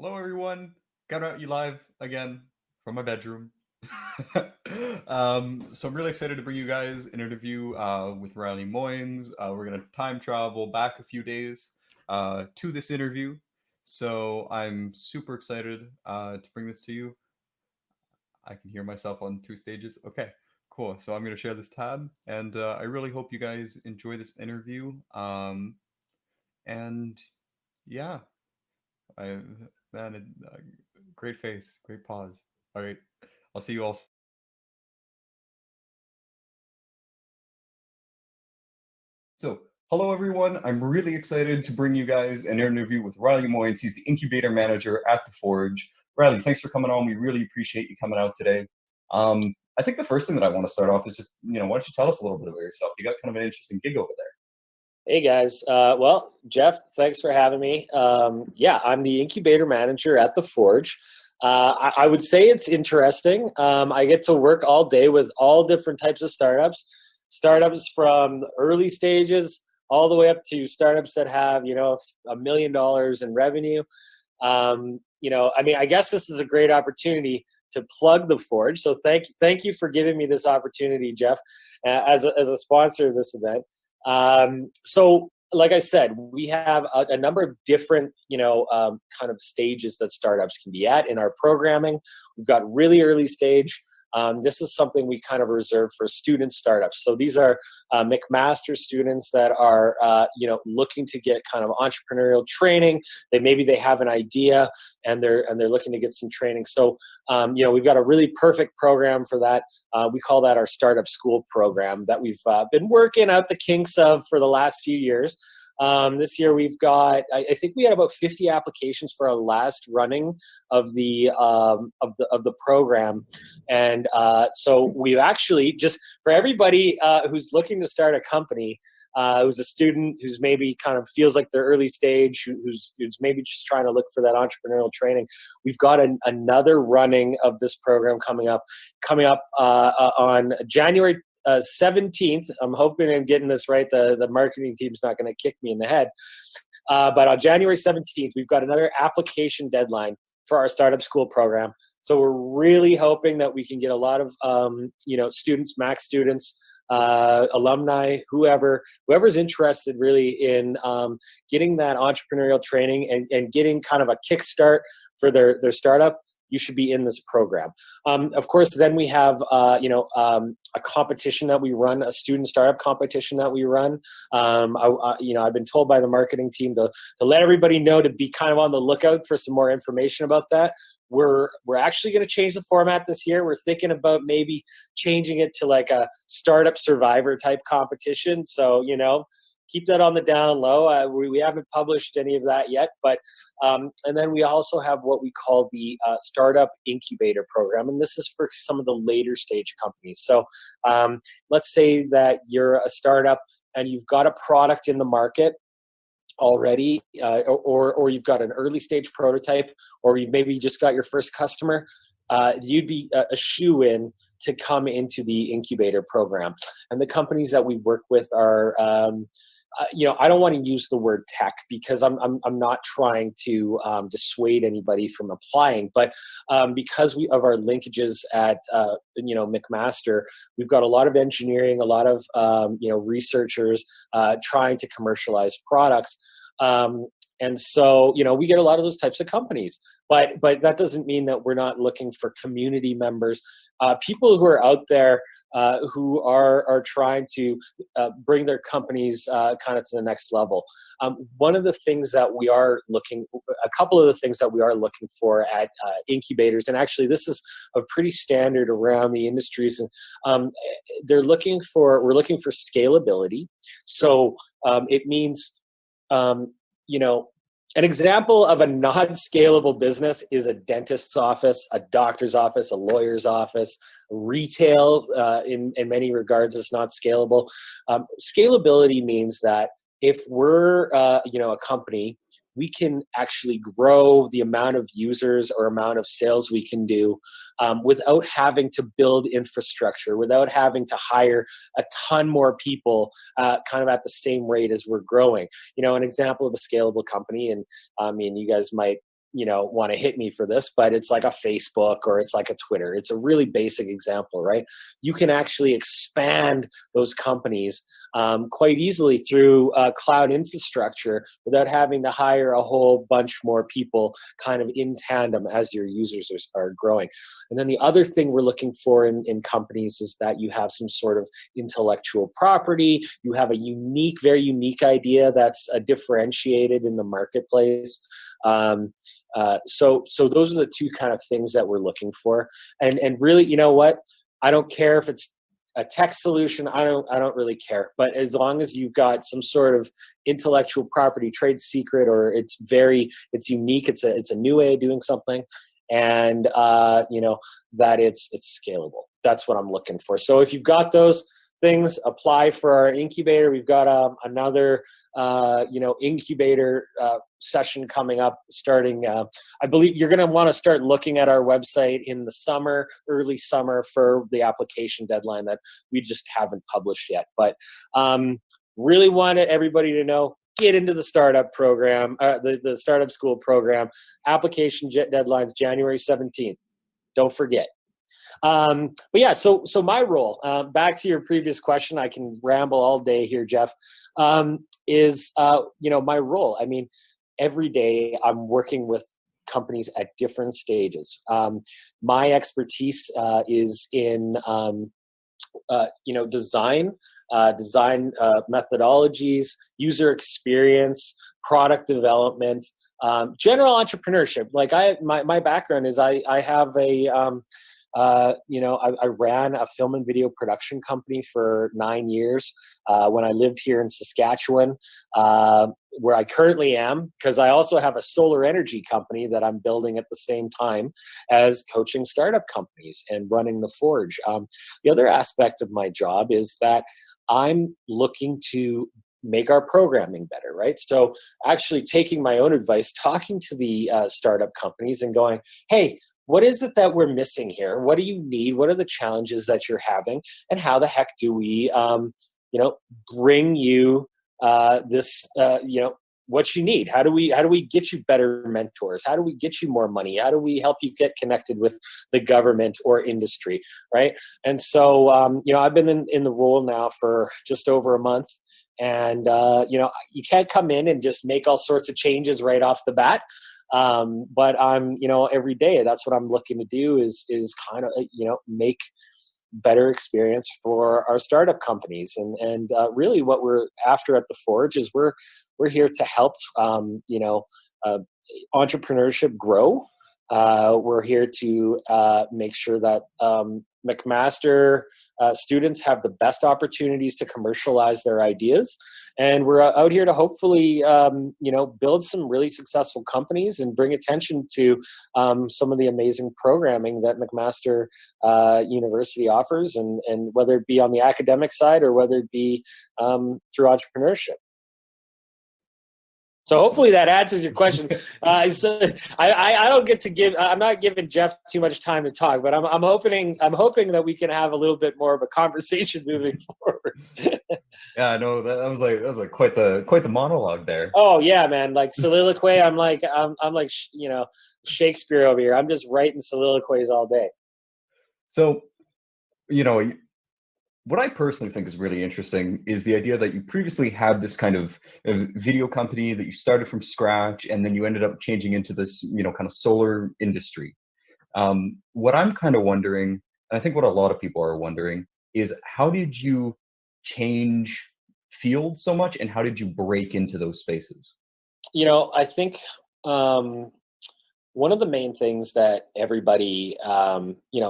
Hello, everyone. Got out you live again from my bedroom. So I'm really excited to bring you guys an interview with Riley Moynes. We're gonna time travel back a few days to this interview. So I'm super excited to bring this to you. I can hear myself on two stages. Okay, cool. So I'm gonna share this tab, and I really hope you guys enjoy this interview. And yeah, I man, great face, great pause. All right, I'll see you all. So, hello everyone. I'm really excited to bring you guys an interview with Riley Moynes. He's the incubator manager at the Forge. Riley, thanks for coming on. We really appreciate you coming out today. I think the first thing that I want to start off is just, why don't you tell us a little bit about yourself? You got kind of an interesting gig over there. Hey guys. Well, Jeff, thanks for having me. Yeah, I'm the incubator manager at the Forge. I would say it's interesting. I get to work all day with all different types of startups from the early stages all the way up to startups that have, $1 million in revenue. I guess this is a great opportunity to plug the Forge. So thank you for giving me this opportunity, Jeff, as a sponsor of this event. So like I said, we have a number of different, kind of stages that startups can be at in our programming. We've got really early stage. This is something we kind of reserve for student startups. So these are McMaster students that are, looking to get kind of entrepreneurial training. Maybe they have an idea and they're looking to get some training. So, we've got a really perfect program for that. We call that our startup school program that we've been working out the kinks of for the last few years. This year we've got, I think we had about 50 applications for our last running of the program, and so we've actually, just for everybody who's looking to start a company, who's a student, who's maybe kind of feels like they're early stage, who's maybe just trying to look for that entrepreneurial training. We've got another running of this program coming up on January 17th. I'm hoping I'm getting this right. The marketing team's not going to kick me in the head. But on January 17th, we've got another application deadline for our startup school program. So we're really hoping that we can get a lot of, students, Mac students, alumni, whoever's interested really in getting that entrepreneurial training and getting kind of a kickstart for their startup. You should be in this program. Of course, then we have, a competition that we run, a student startup competition that we run. I've been told by the marketing team to let everybody know to be kind of on the lookout for some more information about that. We're actually going to change the format this year. We're thinking about maybe changing it to like a startup survivor type competition. So, keep that on the down low. We haven't published any of that yet, but and then we also have what we call the Startup Incubator program, and this is for some of the later stage companies. So let's say that you're a startup and you've got a product in the market already, or you've got an early stage prototype, or you've maybe just got your first customer. You'd be a shoe-in to come into the incubator program. And the companies that we work with are I don't want to use the word tech because I'm not trying to dissuade anybody from applying, but because of our linkages at McMaster, we've got a lot of engineering, a lot of researchers trying to commercialize products. And so, we get a lot of those types of companies, but that doesn't mean that we're not looking for community members, people who are out there who are trying to bring their companies kind of to the next level. One of the things that we are a couple of the things that we are looking for at incubators, and actually this is a pretty standard around the industries, and we're looking for scalability. So it means, an example of a non-scalable business is a dentist's office, a doctor's office, a lawyer's office. Retail, in many regards, is not scalable. Scalability means that if we're, a company, we can actually grow the amount of users or amount of sales we can do without having to build infrastructure, without having to hire a ton more people kind of at the same rate as we're growing. An example of a scalable company, and I mean, you guys might want to hit me for this, but it's like a Facebook or it's like a Twitter. It's a really basic example, right? You can actually expand those companies quite easily through cloud infrastructure without having to hire a whole bunch more people kind of in tandem as your users are growing. And then the other thing we're looking for in companies is that you have some sort of intellectual property, you have a very unique idea that's differentiated in the marketplace. So those are the two kind of things that we're looking for. And really, you know what? I don't care if it's a tech solution. I don't really care. But as long as you've got some sort of intellectual property, trade secret, or it's unique. It's a new way of doing something, and that it's scalable. That's what I'm looking for. So if you've got those things, apply for our incubator. We've got another incubator session coming up starting. I believe you're going to want to start looking at our website in the summer, early summer, for the application deadline that we just haven't published yet. But really wanted everybody to know, get into the startup program, the startup school program. Application deadline January 17th. Don't forget. But yeah, so my role, back to your previous question, I can ramble all day here, Jeff, is my role. I mean, every day I'm working with companies at different stages. My expertise is in design methodologies, user experience, product development, general entrepreneurship. Like my background is I have I ran a film and video production company for 9 years when I lived here in Saskatchewan, where I currently am, because I also have a solar energy company that I'm building at the same time as coaching startup companies and running the Forge. The other aspect of my job is that I'm looking to make our programming better, right? So actually taking my own advice, talking to the startup companies and going, hey, what is it that we're missing here? What do you need? What are the challenges that you're having? And how the heck do we, bring you this, what you need? How do we get you better mentors? How do we get you more money? How do we help you get connected with the government or industry, right? And so, I've been in the role now for just over a month. And, you can't come in and just make all sorts of changes right off the bat. But I'm, every day, that's what I'm looking to do is kind of, make better experience for our startup companies. And really what we're after at the Forge is we're here to help, entrepreneurship grow. We're here to make sure that McMaster students have the best opportunities to commercialize their ideas. And we're out here to hopefully, build some really successful companies and bring attention to some of the amazing programming that McMaster University offers, and whether it be on the academic side or whether it be through entrepreneurship. So hopefully that answers your question. So I don't get to give. I'm not giving Jeff too much time to talk, but I'm hoping that we can have a little bit more of a conversation moving forward. Yeah, I know that was like quite the monologue there. Oh yeah, man! Like soliloquy. I'm like Shakespeare over here. I'm just writing soliloquies all day. So, what I personally think is really interesting is the idea that you previously had this kind of video company that you started from scratch, and then you ended up changing into this, kind of solar industry. What I'm kind of wondering, and I think what a lot of people are wondering, is how did you change fields so much, and how did you break into those spaces? I think one of the main things that everybody,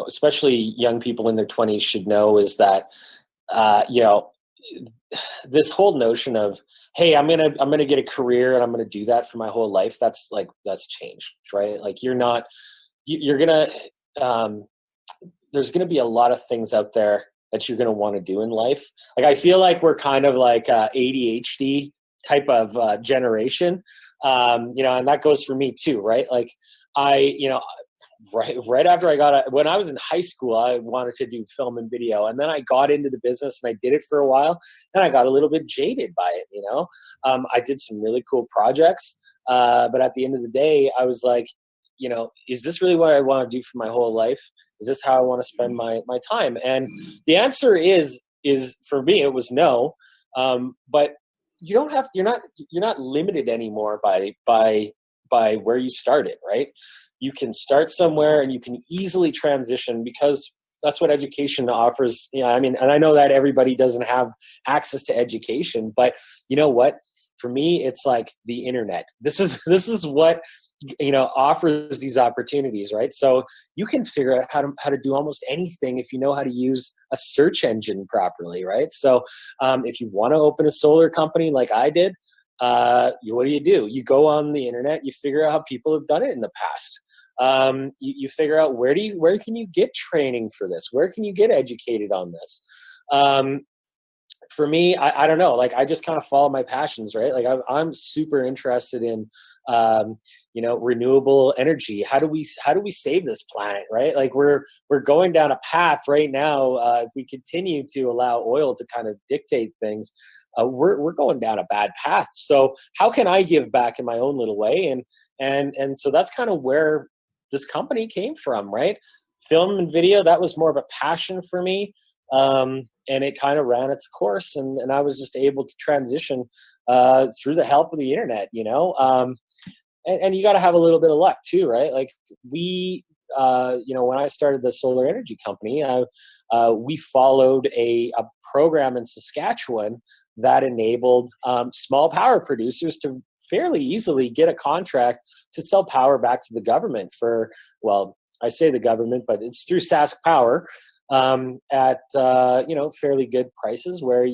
especially young people in their 20s should know is that, this whole notion of, hey, I'm going to get a career and I'm going to do that for my whole life. That's changed, right? Like you're going to, there's going to be a lot of things out there that you're going to want to do in life. Like, I feel like we're kind of like ADHD type of generation. And that goes for me too, right? Like right after when I was in high school, I wanted to do film and video, and then I got into the business and I did it for a while, and I got a little bit jaded by it. I did some really cool projects, but at the end of the day, I was like, is this really what I want to do for my whole life? Is this how I want to spend my time? And the answer is for me, it was no. But you're not limited anymore by where you started, right? You can start somewhere and you can easily transition, because that's what education offers. And I know that everybody doesn't have access to education, but you know what? For me, it's like the internet. This is what offers these opportunities, right? So you can figure out how to do almost anything if you know how to use a search engine properly, right? So if you want to open a solar company like I did, what do? You go on the internet, you figure out how people have done it in the past. You figure out where can you get training for this? Where can you get educated on this? For me, I don't know. Like, I just kind of follow my passions, right? Like, I'm super interested in, renewable energy. How do we save this planet, right? Like, we're going down a path right now. If we continue to allow oil to kind of dictate things, we're going down a bad path. So how can I give back in my own little way? And so that's kind of where this company came from, right? Film and video, that was more of a passion for me. And it kind of ran its course, and I was just able to transition through the help of the internet, and you got to have a little bit of luck too, right? Like, we, when I started the solar energy company, we followed a program in Saskatchewan that enabled small power producers to fairly easily get a contract to sell power back to the government for, well, I say the government, but it's through Sask Power, at fairly good prices, where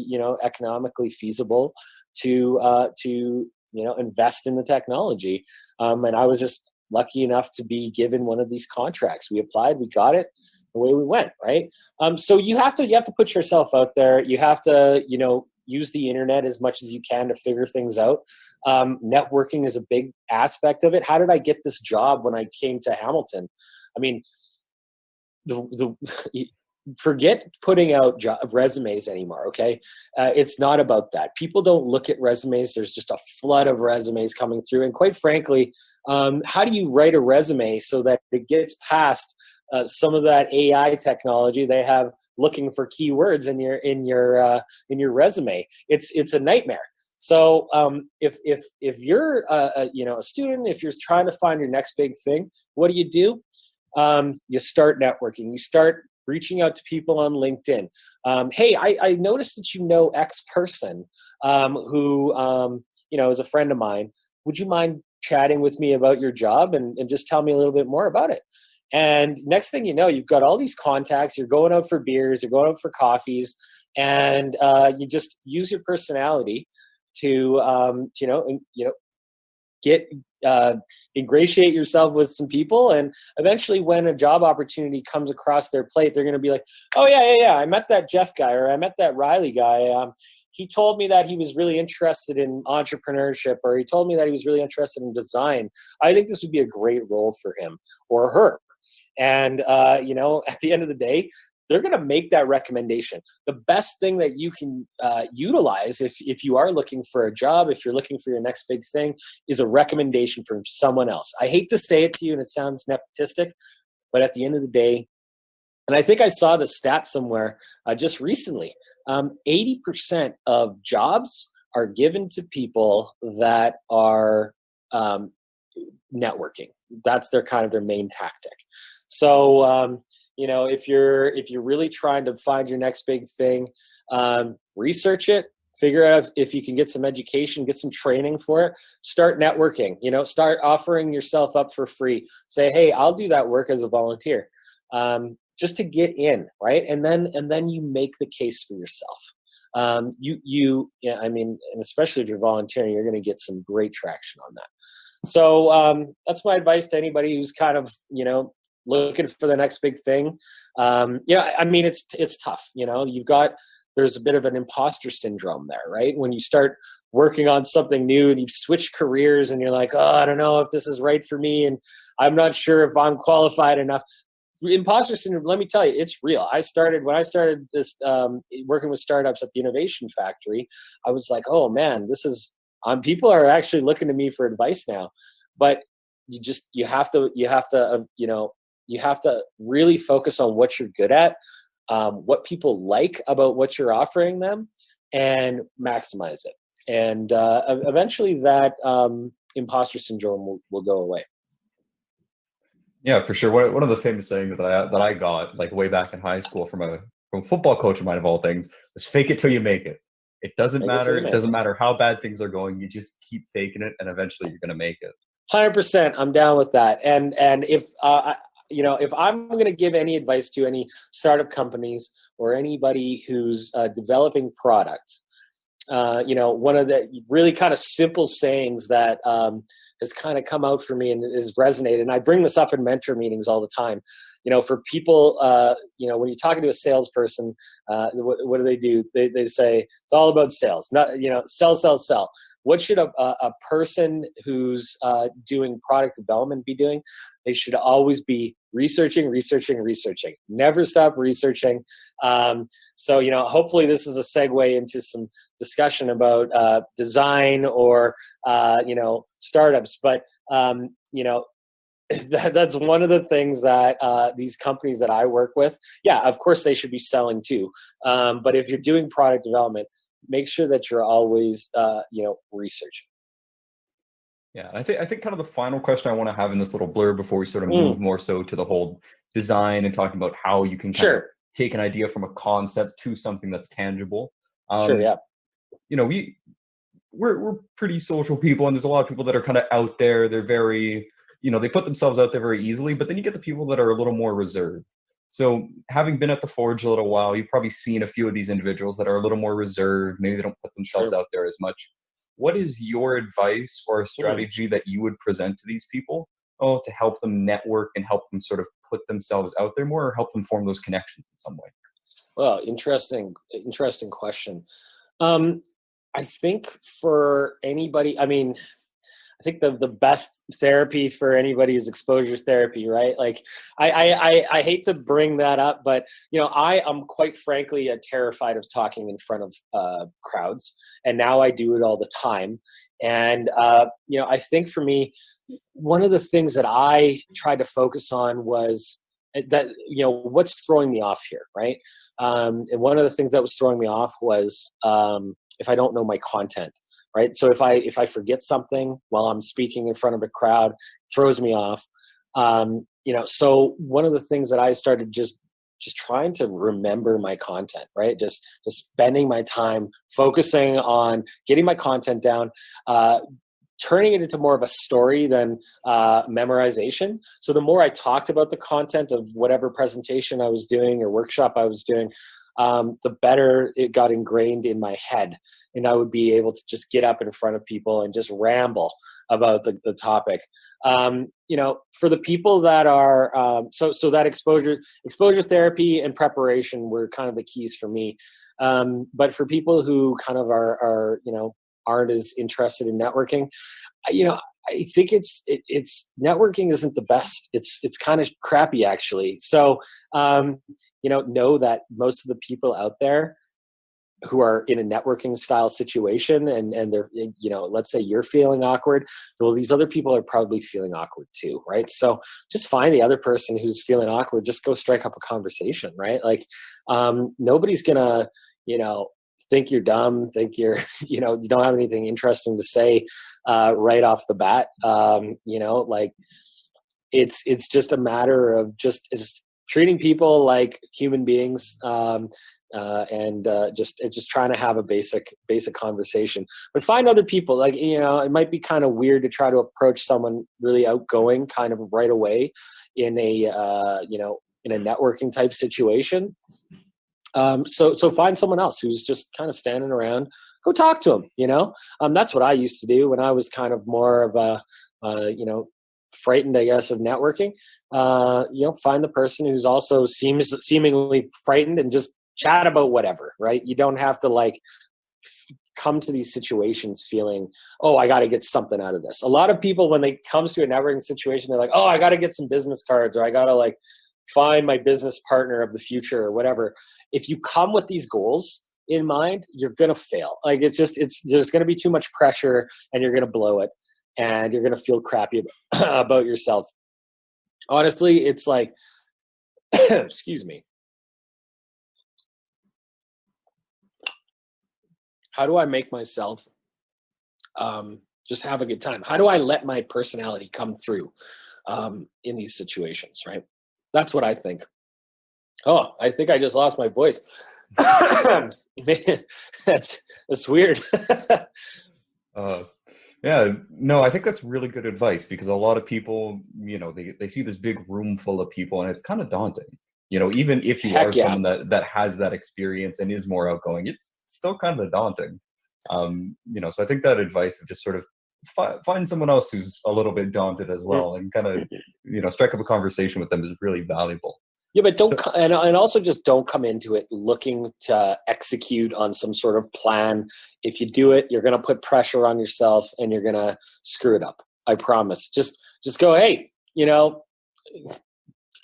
economically feasible to invest in the technology. And I was just lucky enough to be given one of these contracts. We applied, we got it, away we went, right? So you have to put yourself out there. You have to use the internet as much as you can to figure things out. Networking is a big aspect of it. How did I get this job when I came to Hamilton? I mean, forget putting out resumes anymore, okay? It's not about that. People don't look at resumes. There's just a flood of resumes coming through. And quite frankly, how do you write a resume so that it gets past some of that AI technology they have looking for keywords in your resume? It's a nightmare. So if you're a student, if you're trying to find your next big thing, what do? You start networking. You start reaching out to people on LinkedIn. Hey, I noticed that X person who is a friend of mine. Would you mind chatting with me about your job and just tell me a little bit more about it? And next thing you know, you've got all these contacts. You're going out for beers. You're going out for coffees, and you just use your personality to get ingratiate yourself with some people, and eventually when a job opportunity comes across their plate, they're going to be like, oh yeah, I met that Jeff guy, or I met that Riley guy. He told me that he was really interested in entrepreneurship, or he told me that he was really interested in design. I think this would be a great role for him or her. And at the end of the day, they're going to make that recommendation. The best thing that you can utilize if you are looking for a job, if you're looking for your next big thing, is a recommendation from someone else. I hate to say it to you, and it sounds nepotistic, but at the end of the day, and I think I saw the stat somewhere just recently, 80% of jobs are given to people that are networking. That's their main tactic. So, if you're really trying to find your next big thing, research it, figure out if you can get some education, get some training for it, start networking, start offering yourself up for free. Say, hey, I'll do that work as a volunteer, just to get in, right? And then you make the case for yourself. And especially if you're volunteering, you're going to get some great traction on that. So that's my advice to anybody who's kind of, looking for the next big thing. It's tough. You've got there's a bit of an imposter syndrome there, right? When you start working on something new and you've switched careers and you're like, oh, I don't know if this is right for me, and I'm not sure if I'm qualified enough. Imposter syndrome, let me tell you, it's real. When I started this working with startups at the Innovation Factory, I was like, oh man, this is people are actually looking to me for advice now. But you have to really focus on what you're good at, what people like about what you're offering them, and maximize it. And eventually that imposter syndrome will go away. Yeah, for sure. One of the famous sayings that I got like way back in high school from a football coach of mine of all things was "fake it till you make it." It doesn't matter. It doesn't matter how bad things are going. You just keep faking it, and eventually you're going to make it. 100%. I'm down with that. And if if I'm going to give any advice to any startup companies or anybody who's developing product, one of the really kind of simple sayings that has kind of come out for me and is resonated, and I bring this up in mentor meetings all the time. For people, when you're talking to a salesperson, what do? They say it's all about sales. Not, sell. What should a person who's doing product development be doing? They should always be researching. Never stop researching. So, hopefully this is a segue into some discussion about design or, startups. But, that's one of the things that these companies that I work with, yeah, of course they should be selling too. But if you're doing product development, make sure that you're always, researching. Yeah, I think kind of the final question I want to have in this little blurb before we sort of move more so to the whole design and talking about how you can kind of take an idea from a concept to something that's tangible. Sure, yeah. We're pretty social people, and there's a lot of people that are kind of out there. They're very, they put themselves out there very easily, but then you get the people that are a little more reserved. So having been at the Forge a little while, you've probably seen a few of these individuals that are a little more reserved. Maybe they don't put themselves out there as much. What is your advice or a strategy that you would present to these people to help them network and help them sort of put themselves out there more, or help them form those connections in some way? Well, interesting question. I think for anybody, I think the best therapy for anybody is exposure therapy, right? Like I hate to bring that up, but I am quite frankly terrified of talking in front of crowds, and now I do it all the time. And I think for me, one of the things that I tried to focus on was that what's throwing me off here, right? And one of the things that was throwing me off was if I don't know my content. Right. So if I forget something while I'm speaking in front of a crowd, it throws me off. So one of the things that I started just trying to remember my content, right? Just spending my time focusing on getting my content down, turning it into more of a story than memorization. So the more I talked about the content of whatever presentation I was doing or workshop I was doing, the better it got ingrained in my head. And I would be able to just get up in front of people and just ramble about the topic. For the people that are, so that exposure therapy and preparation were kind of the keys for me. But for people who kind of are aren't as interested in networking, I think it's networking isn't the best. It's kind of crappy actually. So, know that most of the people out there who are in a networking style situation and they're, let's say you're feeling awkward. Well, these other people are probably feeling awkward too, right? So just find the other person who's feeling awkward, just go strike up a conversation, right? Like, nobody's gonna, think you're dumb, think you're, you don't have anything interesting to say right off the bat. Like it's just a matter of just treating people like human beings. And just trying to have a basic conversation, but find other people. Like, it might be kind of weird to try to approach someone really outgoing kind of right away in a, in a networking type situation. So find someone else who's just kind of standing around, go talk to them, that's what I used to do when I was kind of more of a, frightened, I guess, of networking. Find the person who's also seemingly frightened and just chat about whatever, right? You don't have to like come to these situations feeling, oh, I got to get something out of this. A lot of people, when they comes to a networking situation, they're like, oh, I got to get some business cards, or I got to like find my business partner of the future or whatever. If you come with these goals in mind, you're going to fail. Like there's going to be too much pressure and you're going to blow it and you're going to feel crappy about yourself. Honestly, it's like, excuse me. How do I make myself just have a good time? How do I let my personality come through in these situations, right? That's what I think. Oh, I think I just lost my voice. Man, that's weird. Yeah, no, I think that's really good advice, because a lot of people, they see this big room full of people and it's kind of daunting. Even if you are someone that has that experience and is more outgoing, it's still kind of daunting. So I think that advice of just sort of find someone else who's a little bit daunted as well and kind of, strike up a conversation with them is really valuable. Yeah, but and also just don't come into it looking to execute on some sort of plan. If you do it, you're going to put pressure on yourself and you're going to screw it up. I promise. Just go, hey,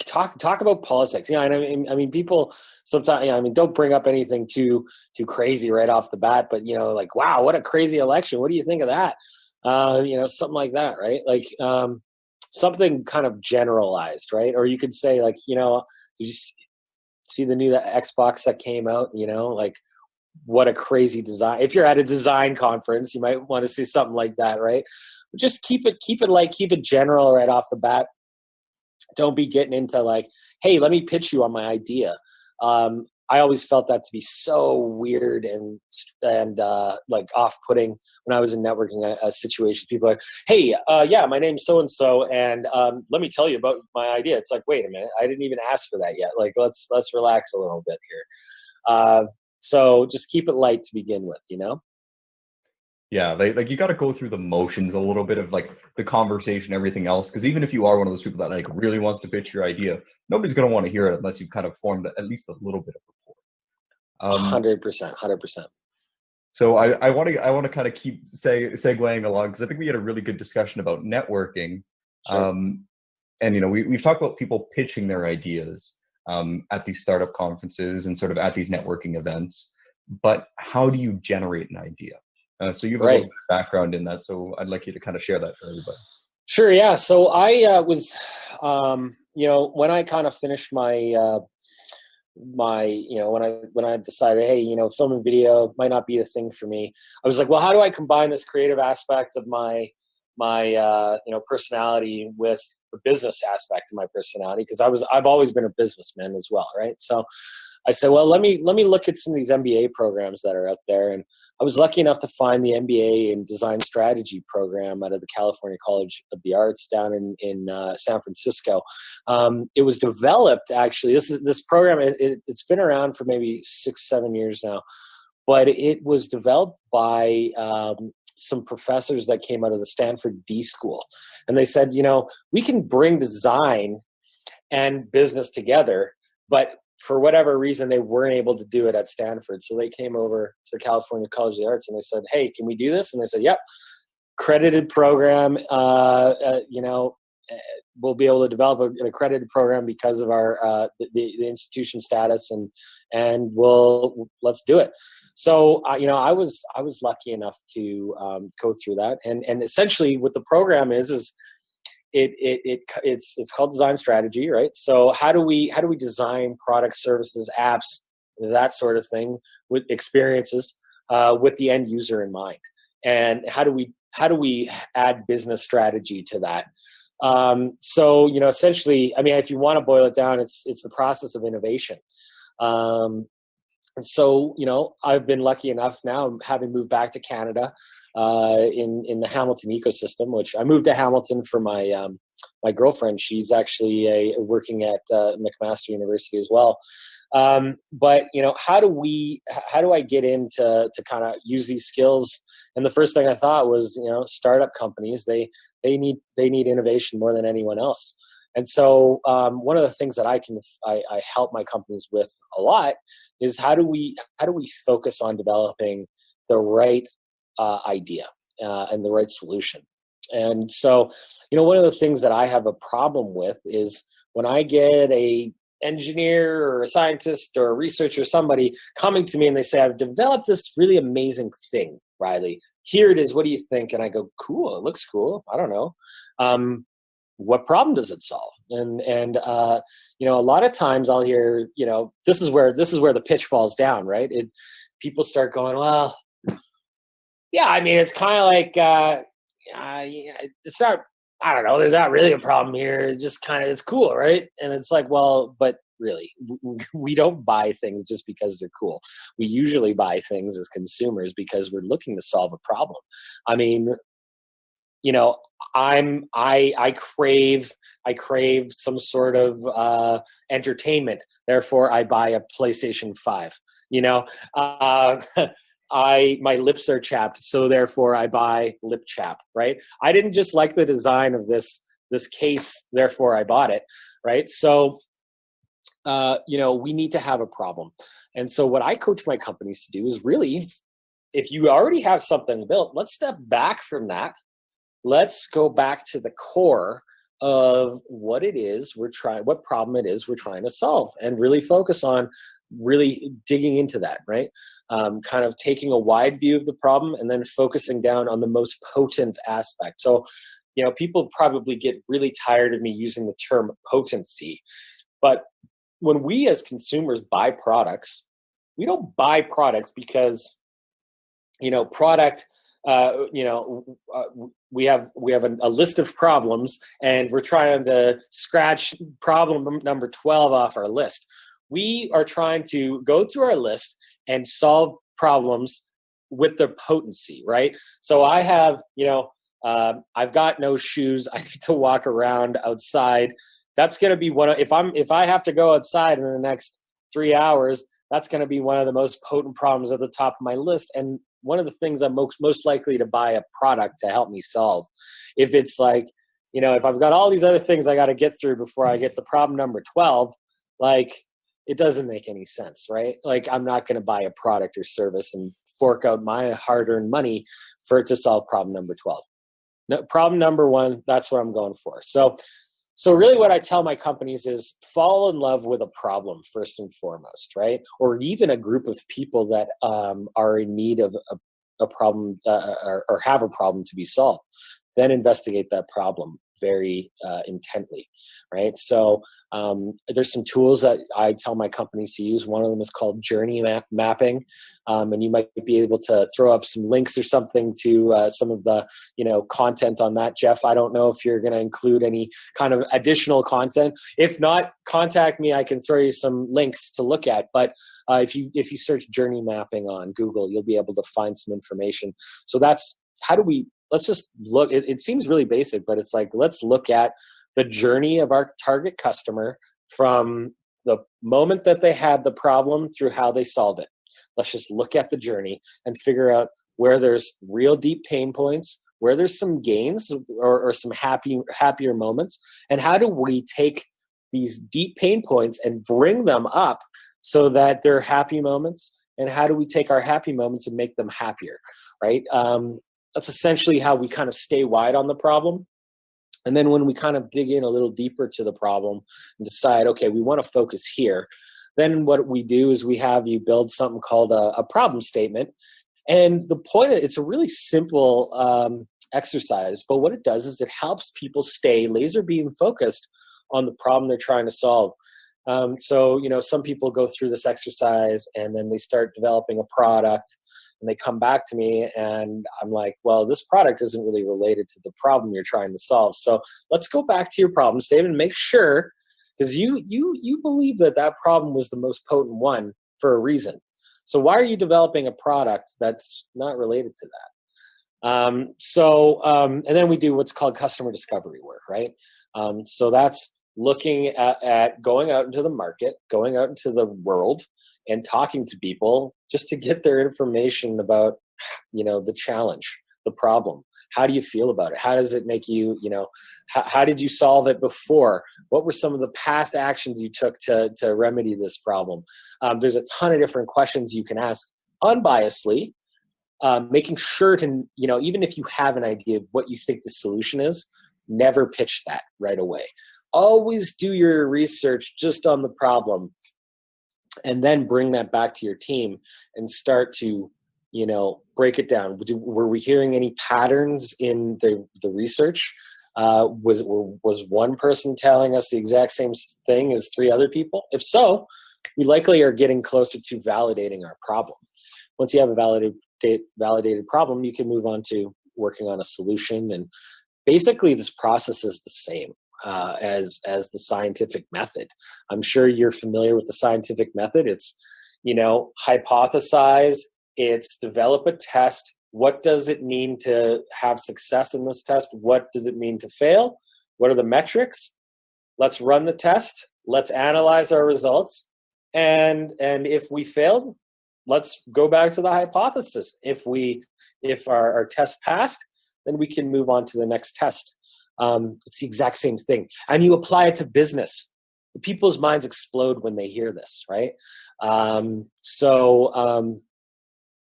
talk about politics. And I mean, people sometimes, don't bring up anything too crazy right off the bat, but like, wow, what a crazy election. What do you think of that? Something like that, right? Like, something kind of generalized, right? Or you could say like, you just see the new Xbox that came out, like what a crazy design. If you're at a design conference, you might want to see something like that, right? But just keep it general right off the bat. Don't be getting into like, hey, let me pitch you on my idea. I always felt that to be so weird and like off-putting when I was in networking a situation. People are like, hey, yeah, my name's so-and-so, and let me tell you about my idea. It's like, wait a minute, I didn't even ask for that yet. Like, let's relax a little bit here. So just keep it light to begin with, Yeah, like you got to go through the motions a little bit of like the conversation, everything else. Because even if you are one of those people that like really wants to pitch your idea, nobody's going to want to hear it unless you've kind of formed at least a little bit of rapport. 100%. So I want to kind of keep segueing along, because I think we had a really good discussion about networking. Sure. And we've talked about people pitching their ideas at these startup conferences and sort of at these networking events. But how do you generate an idea? So you have a little bit of background in that, so I'd like you to kind of share that for everybody. Sure, yeah. So I was, when I kind of finished my, when I decided, hey, film and video might not be the thing for me, I was like, well, how do I combine this creative aspect of my personality with the business aspect of my personality? Because I've always been a businessman as well, right? So I said, well, let me look at some of these MBA programs that are out there. And I was lucky enough to find the MBA in Design Strategy program out of the California College of the Arts down in San Francisco. It was developed, actually, this program, it's been around for maybe 6-7 years now, but it was developed by some professors that came out of the Stanford D School. And they said, we can bring design and business together, but for whatever reason, they weren't able to do it at Stanford. So they came over to the California College of the Arts and they said, hey, can we do this? And they said, yep, accredited program, we'll be able to develop an accredited program because of our the institution status, and let's do it. So I was lucky enough to go through that, and essentially what the program is it's called Design Strategy, right? So how do we design products, services, apps, that sort of thing, with experiences with the end user in mind, and how do we add business strategy to that? So essentially, I mean, if you want to boil it down, it's the process of innovation. And so, I've been lucky enough now, having moved back to Canada, in the Hamilton ecosystem, which I moved to Hamilton for my my girlfriend. She's actually working at McMaster University as well. But how do I get into kind of use these skills? And the first thing I thought was, startup companies, they need innovation more than anyone else. And so one of the things that I help my companies with a lot is how do we focus on developing the right idea and the right solution. And so, one of the things that I have a problem with is when I get a engineer or a scientist or a researcher, somebody coming to me and they say, I've developed this really amazing thing, Riley. Here it is. What do you think? And I go, cool. It looks cool. I don't know. What problem does it solve? And a lot of times I'll hear, this is where the pitch falls down, right? People start going, well, yeah, I mean, it's kind of like, it's not, I don't know, there's not really a problem here. It's just kind of, it's cool, right? And it's like, well, but really, we don't buy things just because they're cool. We usually buy things as consumers because we're looking to solve a problem. I mean, I crave some sort of entertainment. Therefore, I buy a PlayStation 5. My lips are chapped, so therefore I buy lip chap. Right? I didn't just like the design of this case, therefore I bought it. Right? So, we need to have a problem. And so, what I coach my companies to do is really, if you already have something built, let's step back from that. Let's go back to the core of what problem it is we're trying to solve, and really focus on really digging into that, right? Kind of taking a wide view of the problem and then focusing down on the most potent aspect. So, people probably get really tired of me using the term potency, but when we as consumers buy products, we don't buy products because, product, we have a list of problems and we're trying to scratch problem number 12 off our list. We are trying to go through our list and solve problems with their potency, right? So I have, I've got no shoes. I need to walk around outside. That's going to be if I have to go outside in the next 3 hours, that's going to be one of the most potent problems at the top of my list. And one of the things I'm most likely to buy a product to help me solve. If it's like, if I've got all these other things I got to get through before I get to problem number 12, like, it doesn't make any sense, right? Like, I'm not going to buy a product or service and fork out my hard-earned money for it to solve problem number 12. No, problem number 1, that's what I'm going for. So really what I tell my companies is fall in love with a problem first and foremost, right? Or even a group of people that are in need of a problem or have a problem to be solved. Then investigate that problem very intently, right? So there's some tools that I tell my companies to use. One of them is called journey mapping, and you might be able to throw up some links or something to some of the content on that. Jeff, I don't know if you're going to include any kind of additional content. If not, contact me. I can throw you some links to look at. But if you search journey mapping on Google, you'll be able to find some information. So that's let's just look. It seems really basic, but it's like, let's look at the journey of our target customer from the moment that they had the problem through how they solve it. Let's just look at the journey and figure out where there's real deep pain points, where there's some gains or some happier moments, and how do we take these deep pain points and bring them up so that they're happy moments, and how do we take our happy moments and make them happier, right? That's essentially how we kind of stay wide on the problem. And then when we kind of dig in a little deeper to the problem and decide, okay, we want to focus here, then what we do is we have you build something called a problem statement. And the point, it's a really simple exercise, but what it does is it helps people stay laser beam focused on the problem they're trying to solve. So, some people go through this exercise and then they start developing a product. And they come back to me and I'm like, well, this product isn't really related to the problem you're trying to solve. So let's go back to your problem statement and make sure, because you believe that problem was the most potent one for a reason. So why are you developing a product that's not related to that? And then we do what's called customer discovery work, right? So that's looking at going out into the market, going out into the world, and talking to people just to get their information about, the challenge, the problem. How do you feel about it? How does it make you, how did you solve it before? What were some of the past actions you took to remedy this problem? There's a ton of different questions you can ask unbiasedly, making sure to, even if you have an idea of what you think the solution is, never pitch that right away. Always do your research just on the problem, and then bring that back to your team and start to, break it down. Were we hearing any patterns in the research? Was one person telling us the exact same thing as 3 other people? If so, we likely are getting closer to validating our problem. Once you have a validated problem, you can move on to working on a solution. And basically, this process is the same as the scientific method. I'm sure you're familiar with the scientific method. It's, hypothesize, it's develop a test. What does it mean to have success in this test? What does it mean to fail? What are the metrics? Let's run the test. Let's analyze our results. And if we failed, let's go back to the hypothesis. If our test passed, then we can move on to the next test. It's the exact same thing. And you apply it to business. People's minds explode when they hear this, right?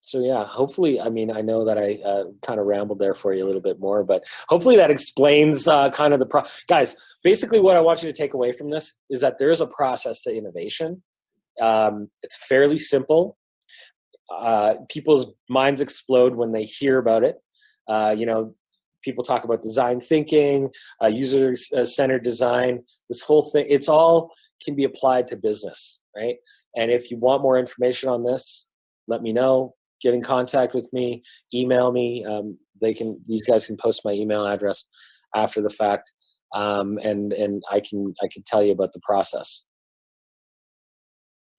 So yeah, hopefully, I know that I kind of rambled there for you a little bit more, but hopefully that explains kind of guys, basically what I want you to take away from this is that there is a process to innovation. It's fairly simple. People's minds explode when they hear about it. People talk about design thinking, user-centered design, this whole thing. It's all can be applied to business, right? And if you want more information on this, let me know. Get in contact with me, email me. These guys can post my email address after the fact, and I can tell you about the process.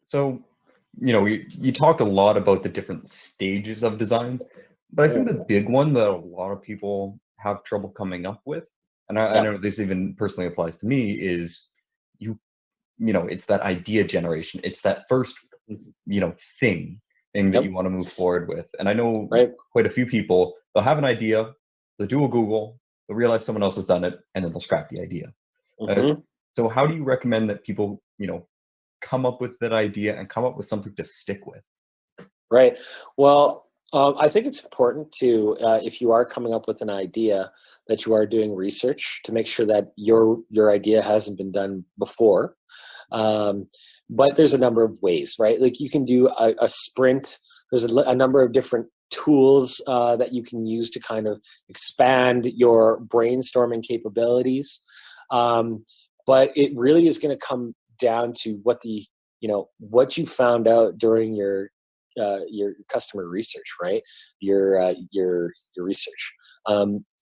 So, you talked a lot about the different stages of design, but I think the big one that a lot of people have trouble coming up with, and I know this even personally applies to me, is it's that idea generation. It's that first, thing that you want to move forward with. And I know quite a few people, they'll have an idea, they'll do a Google, they'll realize someone else has done it, and then they'll scrap the idea. So how do you recommend that people, come up with that idea and come up with something to stick with? Right. Well, I think it's important to, if you are coming up with an idea, that you are doing research to make sure that your idea hasn't been done before. But there's a number of ways, right? Like you can do a sprint. There's a number of different tools that you can use to kind of expand your brainstorming capabilities. But it really is going to come down to what you found out during your customer research, right? Your research.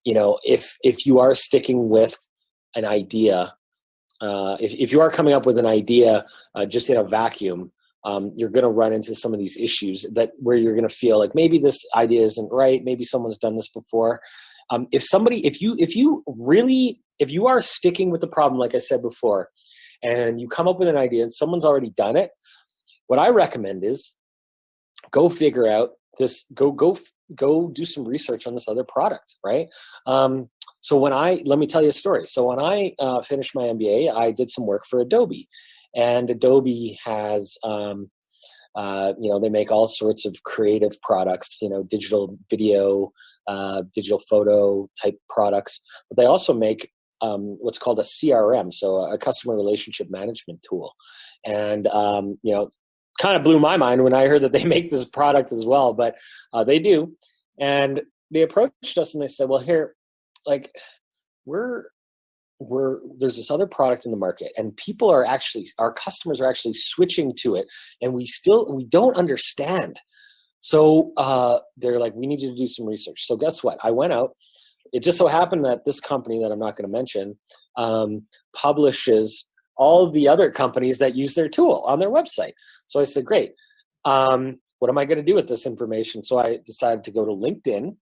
If you are sticking with an idea, if you are coming up with an idea just in a vacuum, you're going to run into some of these issues where you're going to feel like maybe this idea isn't right. Maybe someone's done this before. If you are sticking with the problem, like I said before, and you come up with an idea and someone's already done it, what I recommend is go figure out this, go do some research on this other product, right? So let me tell you a story. So when I finished my MBA, I did some work for Adobe, and Adobe has, they make all sorts of creative products, digital video, digital photo type products, but they also make what's called a CRM, so a customer relationship management tool. And, kind of blew my mind when I heard that they make this product as well, but they do. And they approached us and they said, well, here, like there's this other product in the market and our customers are actually switching to it. And we don't understand. So they're like, we need you to do some research. So guess what? I went out. It just so happened that this company that I'm not going to mention publishes all of the other companies that use their tool on their website. So I said, great. What am I going to do with this information? So I decided to go to LinkedIn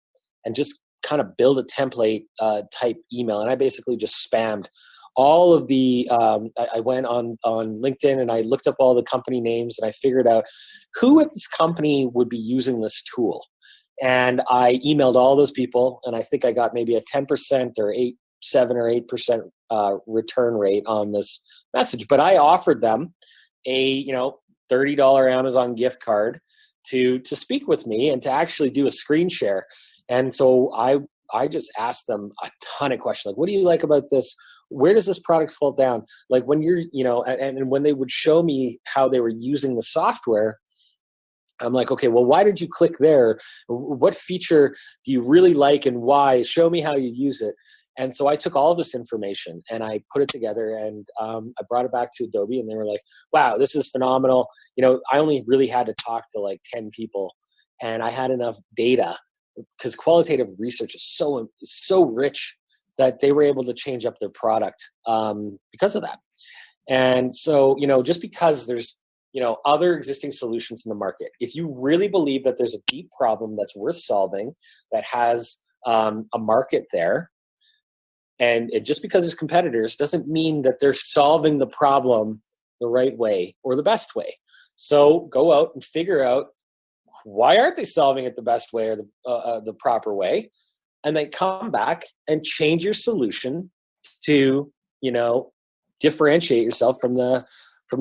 and just kind of build a template type email. And I basically just spammed all of the, I went on LinkedIn and I looked up all the company names and I figured out who at this company would be using this tool. And I emailed all those people, and I think I got maybe a 10% or 7 or 8% return rate on this message. But I offered them a $30 Amazon gift card to speak with me and to actually do a screen share. And so I just asked them a ton of questions, like, what do you like about this? Where does this product fall down? Like when you're, and when they would show me how they were using the software, I'm like, okay, well, why did you click there? What feature do you really like and why? Show me how you use it. And so I took all of this information and I put it together, and I brought it back to Adobe, and they were like, wow, this is phenomenal. I only really had to talk to like 10 people, and I had enough data because qualitative research is so rich that they were able to change up their product because of that. And so, just because there's other existing solutions in the market, if you really believe that there's a deep problem that's worth solving, that has a market there, and just because there's competitors doesn't mean that they're solving the problem the right way or the best way. So go out and figure out, why aren't they solving it the best way or the proper way, and then come back and change your solution to differentiate yourself from the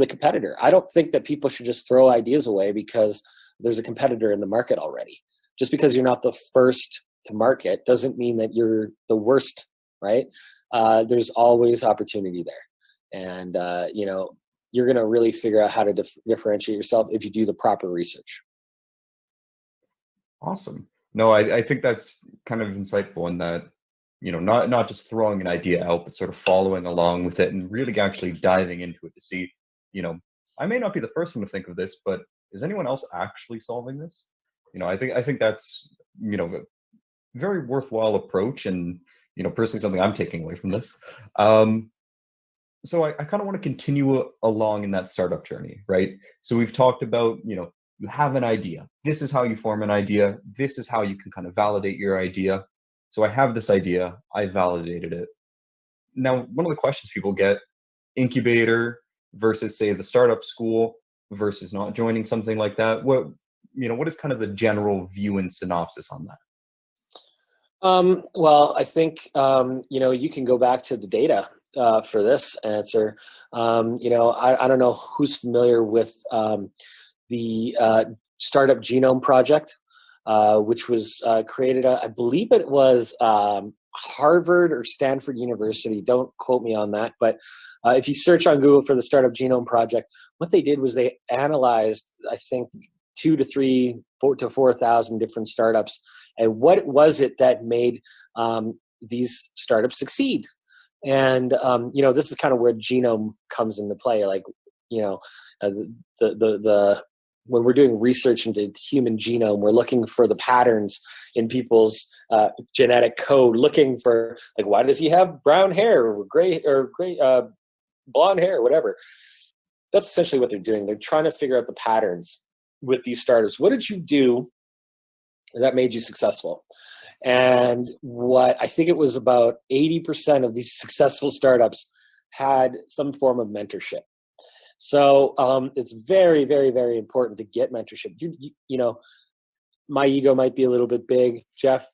competitor. I don't think that people should just throw ideas away because there's a competitor in the market already. Just because you're not the first to market doesn't mean that you're the worst, right? There's always opportunity there. And, you're going to really figure out how to differentiate yourself if you do the proper research. Awesome. No, I think that's kind of insightful in that, not just throwing an idea out, but sort of following along with it and really actually diving into it to see, I may not be the first one to think of this, but is anyone else actually solving this? I think that's, a very worthwhile approach, and, personally something I'm taking away from this. So I kind of want to continue along in that startup journey, right? So we've talked about, you have an idea. This is how you form an idea. This is how you can kind of validate your idea. So I have this idea. I validated it. Now, one of the questions people get, incubator versus, say, the startup school versus not joining something like that. What is kind of the general view and synopsis on that? Well, I think, you can go back to the data for this answer. I don't know who's familiar with the Startup Genome Project, which was created, I believe it was Harvard or Stanford University. Don't quote me on that. But if you search on Google for the Startup Genome Project, what they did was they analyzed, I think, 4 to 4,000 different startups. And what was it that made these startups succeed? And, this is kind of where genome comes into play. Like, when we're doing research into the human genome, we're looking for the patterns in people's genetic code, looking for, like, why does he have brown hair or gray blonde hair, whatever. That's essentially what they're doing. They're trying to figure out the patterns with these startups. What did you do that made you successful? And what I think it was about 80% of these successful startups had some form of mentorship. So it's very, very, very important to get mentorship. My ego might be a little bit big. Jeff,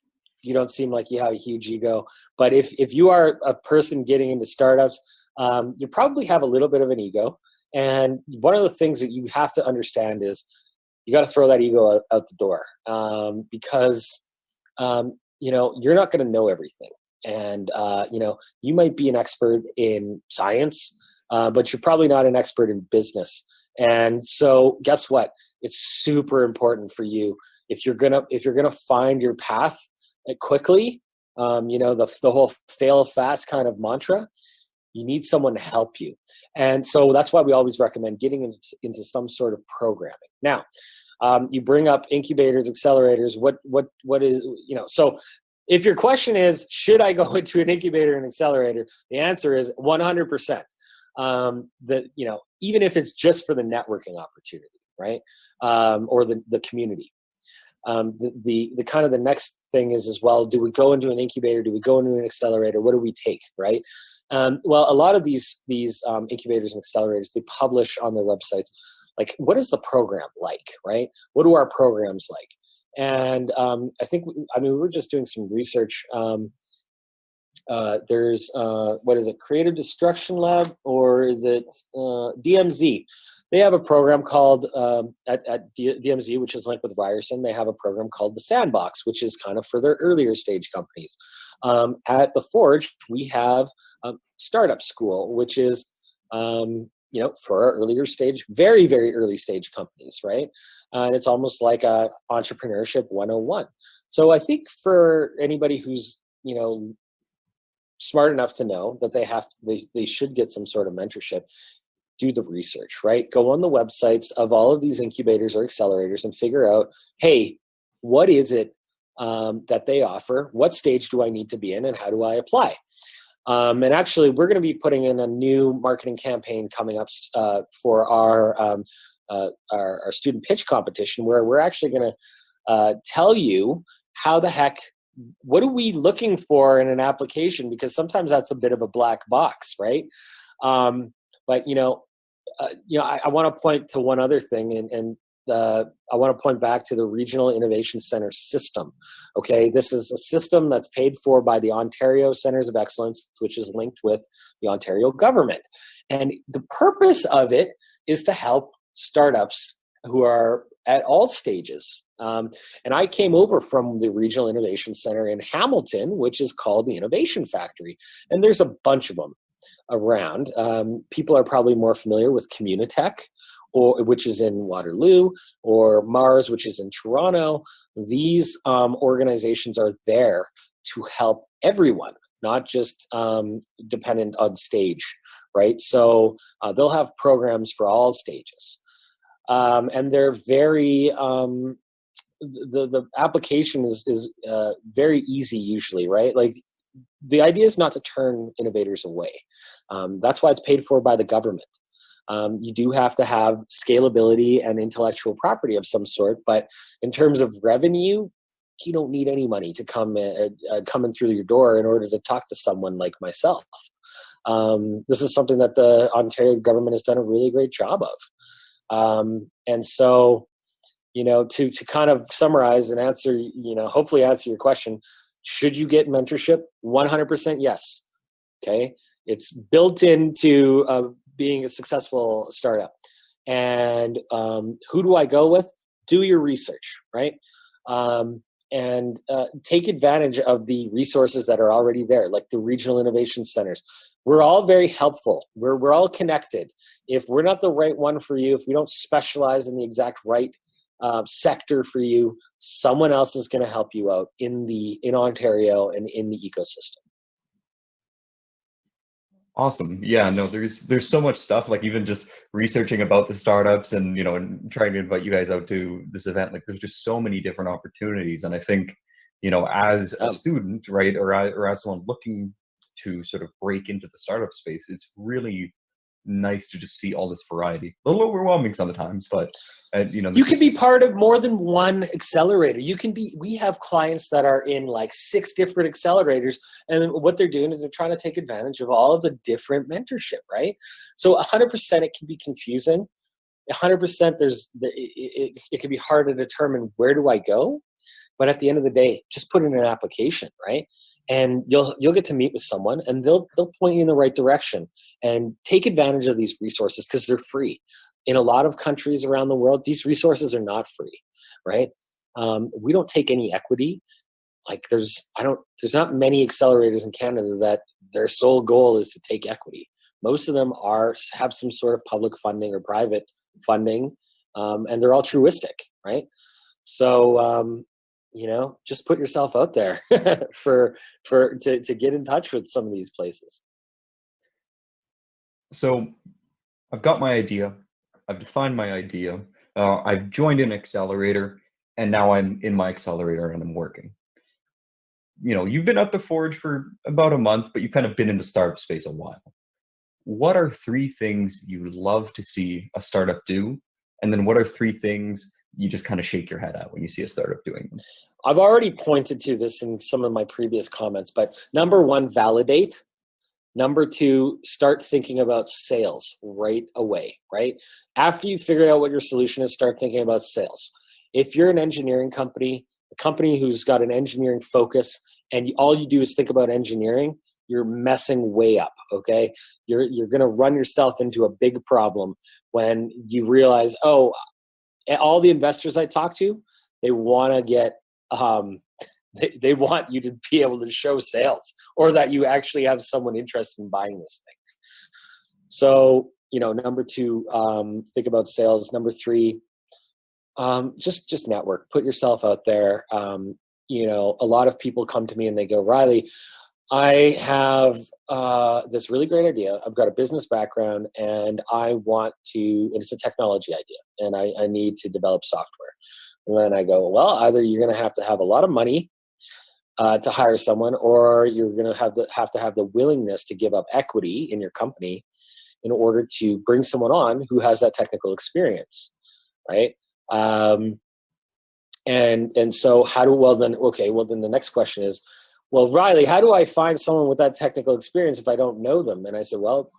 you don't seem like you have a huge ego. But if you are a person getting into startups, you probably have a little bit of an ego. And one of the things that you have to understand is you got to throw that ego out the door because, you're not going to know everything. And, you might be an expert in science, but you're probably not an expert in business. And so guess what? It's super important for you. If you're gonna find your path quickly, the whole fail fast kind of mantra, you need someone to help you. And so that's why we always recommend getting into some sort of programming. Now, you bring up incubators, accelerators. What is, so if your question is, should I go into an incubator and accelerator? The answer is 100%. Even if it's just for the networking opportunity, right? Or the community. The kind of the next thing is as well, do we go into an incubator? Do we go into an accelerator? What do we take, right? Well, a lot of these incubators and accelerators, they publish on their websites, like, what is the program like, right? What do our programs like? And I think, we were just doing some research. There's, what is it, Creative Destruction Lab, or is it DMZ? They have a program called, at DMZ, which is linked with Ryerson, they have a program called the Sandbox, which is kind of for their earlier stage companies. At the Forge, we have Startup School, which is, for our earlier stage, very, very early stage companies, right? And it's almost like a entrepreneurship 101. So I think for anybody who's, smart enough to know that they should get some sort of mentorship, do the research, right? Go on the websites of all of these incubators or accelerators and figure out, hey, what is it that they offer? What stage do I need to be in, and how do I apply? And actually, we're going to be putting in a new marketing campaign coming up for our student pitch competition, where we're actually going to tell you how the heck, what are we looking for in an application? Because sometimes that's a bit of a black box, right? But I want to point to one other thing, and I want to point back to the Regional Innovation Center system. Okay, this is a system that's paid for by the Ontario Centers of Excellence, which is linked with the Ontario government. And the purpose of it is to help startups who are at all stages. And I came over from the Regional Innovation Center in Hamilton, which is called the Innovation Factory. And there's a bunch of them around. People are probably more familiar with Communitech, which is in Waterloo, or Mars, which is in Toronto. These organizations are there to help everyone, not just dependent on stage, right? So they'll have programs for all stages. And they're very, the application is very easy usually, right? Like, the idea is not to turn innovators away. That's why it's paid for by the government. You do have to have scalability and intellectual property of some sort, but in terms of revenue, you don't need any money to come in through your door in order to talk to someone like myself. This is something that the Ontario government has done a really great job of. And so, to kind of summarize and answer, hopefully answer your question, should you get mentorship? 100% yes. Okay. It's built into being a successful startup. And who do I go with? Do your research, right? And take advantage of the resources that are already there, like the regional innovation centers. We're all very helpful. We're all connected. If we're not the right one for you, if we don't specialize in the exact right sector for you, someone else is going to help you out in Ontario and in the ecosystem. Awesome. Yeah, no, there's so much stuff, like even just researching about the startups and, and trying to invite you guys out to this event. Like, there's just so many different opportunities. And I think, as a student, right, or as someone looking to sort of break into the startup space, it's really nice to just see all this variety. A little overwhelming sometimes, but you can be part of more than one accelerator. We have clients that are in like 6 different accelerators, and what they're doing is they're trying to take advantage of all of the different mentorship, right? So 100% it can be confusing. 100% it can be hard to determine where do I go, but at the end of the day, just put in an application, right? And you'll get to meet with someone, and they'll point you in the right direction, and take advantage of these resources because they're free. In a lot of countries around the world, these resources are not free, right? We don't take any equity. Like, there's not many accelerators in Canada that their sole goal is to take equity. Most of them have some sort of public funding or private funding, and they're altruistic, right? So just put yourself out there to get in touch with some of these places. So I've got my idea. I've defined my idea. I've joined an accelerator, and now I'm in my accelerator and I'm working. You've been at the Forge for about a month, but you've kind of been in the startup space a while. What are 3 things you love to see a startup do? And then what are 3 things you just kind of shake your head at when you see a startup doing them? I've already pointed to this in some of my previous comments, but number 1, validate. Number 2, start thinking about sales right away, right? After you figure out what your solution is, start thinking about sales. If you're an engineering company, a company who's got an engineering focus, and all you do is think about engineering, you're messing way up, okay? You're going to run yourself into a big problem when you realize, oh, all the investors I talk to, they want to get, they want you to be able to show sales, or that you actually have someone interested in buying this thing. So, number 2, think about sales. Number 3, just network, put yourself out there. A lot of people come to me and they go, Riley, I have this really great idea. I've got a business background and and it's a technology idea, and I need to develop software. And then I go, well, either you're going to have a lot of money to hire someone, or you're going to have to have the willingness to give up equity in your company in order to bring someone on who has that technical experience, right? And so then the next question is, well, Riley, how do I find someone with that technical experience if I don't know them? And I said, well,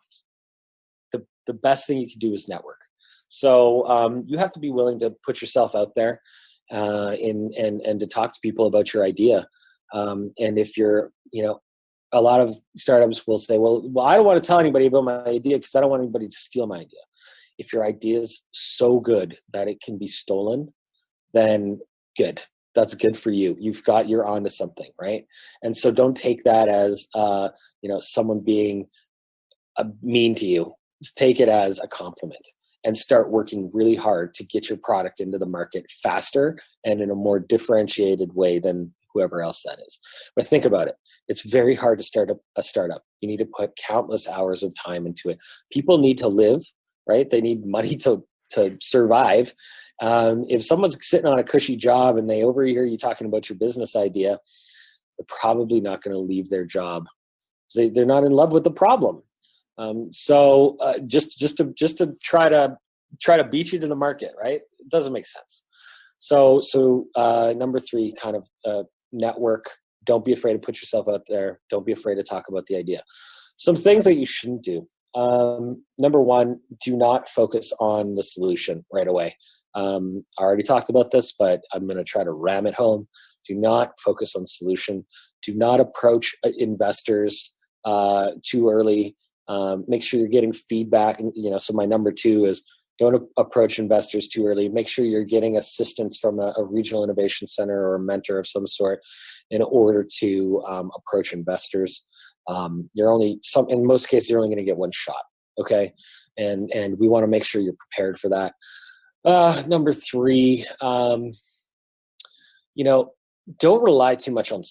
the best thing you can do is network. So you have to be willing to put yourself out there and to talk to people about your idea. And if you're, a lot of startups will say, well, I don't want to tell anybody about my idea because I don't want anybody to steal my idea. If your idea is so good that it can be stolen, then good. That's good for you. You're onto something, right? And so don't take that as, someone being mean to you. Just take it as a compliment and start working really hard to get your product into the market faster and in a more differentiated way than whoever else that is. But think about it. It's very hard to start a startup. You need to put countless hours of time into it. People need to live, right? They need money to survive. If someone's sitting on a cushy job and they overhear you talking about your business idea, they're probably not going to leave their job. They're not in love with the problem. So just to try to beat you to the market, right? It doesn't make sense. So number 3, kind of network. Don't be afraid to put yourself out there. Don't be afraid to talk about the idea. Some things that you shouldn't do. Number 1, do not focus on the solution right away. I already talked about this, but I'm going to try to ram it home. Do not focus on the solution. Do not approach investors too early. Make sure you're getting feedback. And, so my number 2 is don't approach investors too early. Make sure you're getting assistance from a regional innovation center or a mentor of some sort in order to approach investors. In most cases, you're only going to get one shot. Okay. And we want to make sure you're prepared for that. Number 3, don't rely too much on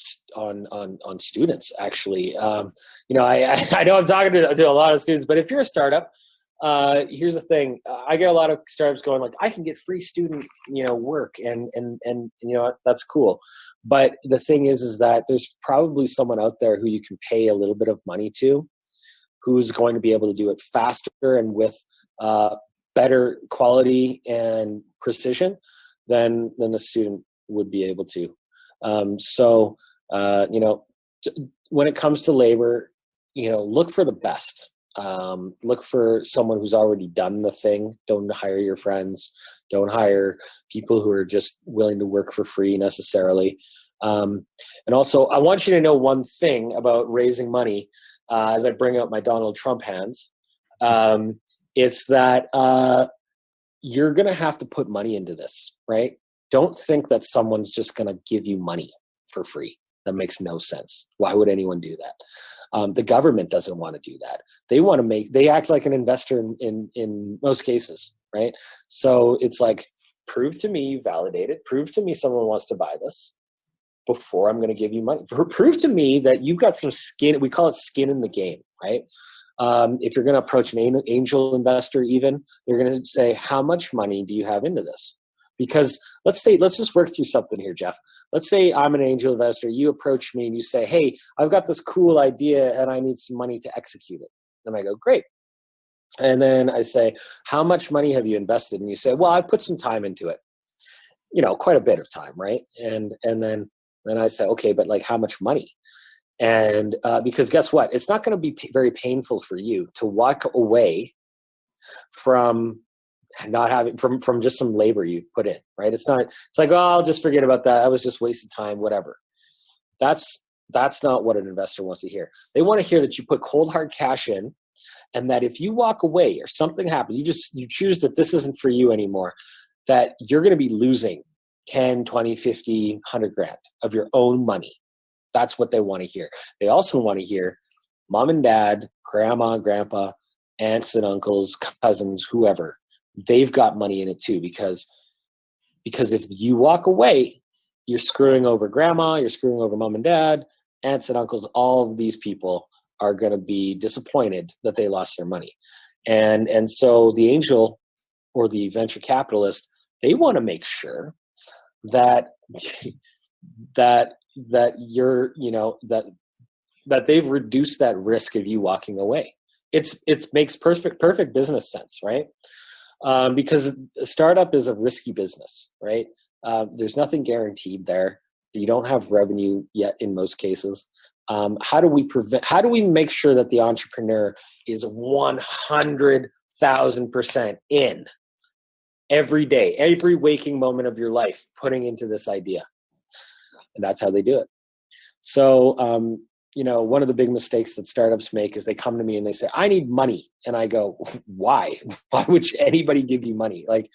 students. Actually, I know I'm talking to a lot of students, but if you're a startup, here's the thing. I get a lot of startups going like, I can get free student, work, and that's cool. But the thing is that there's probably someone out there who you can pay a little bit of money to, who's going to be able to do it faster and with better quality and precision than a student would be able to. When it comes to labor, look for the best. Look for someone who's already done the thing. Don't hire your friends. Don't hire people who are just willing to work for free necessarily. And also, I want you to know one thing about raising money as I bring out my Donald Trump hands. It's that you're going to have to put money into this, right? Don't think that someone's just going to give you money for free. That makes no sense. Why would anyone do that? The government doesn't want to do that. They act like an investor in most cases, right? So it's like, prove to me you validate it. Prove to me someone wants to buy this before I'm going to give you money. Prove to me that you've got some skin. We call it skin in the game, right? If you're going to approach an angel investor, even, they're going to say, how much money do you have into this? Because let's just work through something here, Jeff. Let's say I'm an angel investor. You approach me and you say, hey, I've got this cool idea and I need some money to execute it. And I go, great. And then I say, how much money have you invested? And you say, well, I put some time into it, quite a bit of time, right? And then I say, okay, but like how much money? And because guess what? It's not going to be very painful for you to walk away from not having from just some labor you've put in, right? It's like, oh, I'll just forget about that. I was just wasted time, whatever. That's not what an investor wants to hear. They want to hear that you put cold hard cash in, and that if you walk away or something happens, you choose that this isn't for you anymore, that you're going to be losing 10, 20, 50, 100 grand of your own money. That's what they want to hear. They also want to hear mom and dad, grandma, grandpa, aunts and uncles, cousins, whoever, they've got money in it too, because if you walk away, you're screwing over grandma, you're screwing over mom and dad, aunts and uncles. All of these people are going to be disappointed that they lost their money. And so the angel or the venture capitalist, they want to make sure that you're, that they've reduced that risk of you walking away. It makes perfect business sense, right? Because a startup is a risky business, right? There's nothing guaranteed there. You don't have revenue yet in most cases. How do we make sure that the entrepreneur is 100,000% in every day, every waking moment of your life, putting into this idea? And that's how they do it. So, one of the big mistakes that startups make is they come to me and they say, I need money. And I go, why? Why would anybody give you money? Like,